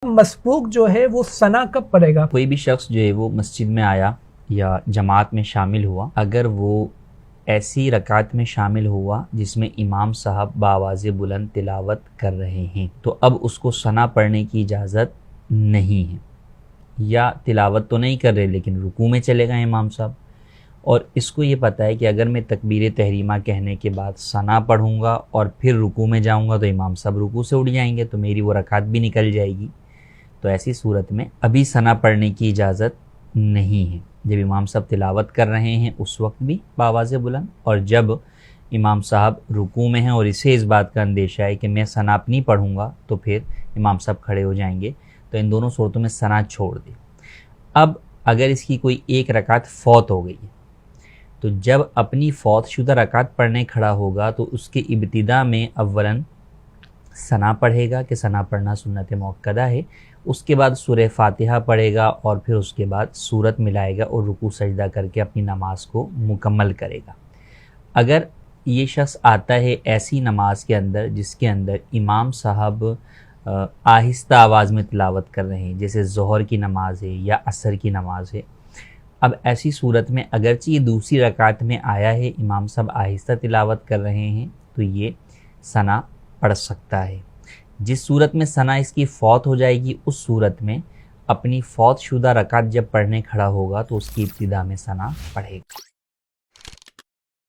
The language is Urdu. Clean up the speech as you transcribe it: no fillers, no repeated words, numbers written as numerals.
مسبوق جو ہے وہ ثنا کب پڑھے گا؟ کوئی بھی شخص جو ہے وہ مسجد میں آیا یا جماعت میں شامل ہوا، اگر وہ ایسی رکعت میں شامل ہوا جس میں امام صاحب بآواز بلند تلاوت کر رہے ہیں تو اب اس کو ثنا پڑھنے کی اجازت نہیں ہے، یا تلاوت تو نہیں کر رہے لیکن رکوع میں چلے گئے امام صاحب، اور اس کو یہ پتہ ہے کہ اگر میں تکبیر تحریمہ کہنے کے بعد ثنا پڑھوں گا اور پھر رکوع میں جاؤں گا تو امام صاحب رکوع سے اٹھ جائیں گے تو میری وہ رکعت بھی نکل جائے گی، تو ایسی صورت میں ابھی ثنا پڑھنے کی اجازت نہیں ہے۔ جب امام صاحب تلاوت کر رہے ہیں اس وقت بھی بآواز بلند، اور جب امام صاحب رکوع میں ہیں اور اسے اس بات کا اندیشہ ہے کہ میں ثنا نہیں پڑھوں گا تو پھر امام صاحب کھڑے ہو جائیں گے، تو ان دونوں صورتوں میں ثنا چھوڑ دے۔ اب اگر اس کی کوئی ایک رکعت فوت ہو گئی ہے تو جب اپنی فوت شدہ رکعت پڑھنے کھڑا ہوگا تو اس کے ابتدا میں اولاً ثنا پڑھے گا کہ ثنا پڑھنا سنت مؤکدہ ہے، اس کے بعد سورہ فاتحہ پڑھے گا اور پھر اس کے بعد سورت ملائے گا اور رکوع سجدہ کر کے اپنی نماز کو مکمل کرے گا۔ اگر یہ شخص آتا ہے ایسی نماز کے اندر جس کے اندر امام صاحب آہستہ آواز میں تلاوت کر رہے ہیں، جیسے ظہر کی نماز ہے یا عصر کی نماز ہے، اب ایسی صورت میں اگرچہ یہ دوسری رکعت میں آیا ہے امام صاحب آہستہ تلاوت کر رہے ہیں تو یہ ثنا پڑھ سکتا ہے۔ جس صورت میں ثنا اس کی فوت ہو جائے گی اس صورت میں اپنی فوت شدہ رکعت جب پڑھنے کھڑا ہوگا تو اس کی ابتدا میں ثنا پڑھے گا۔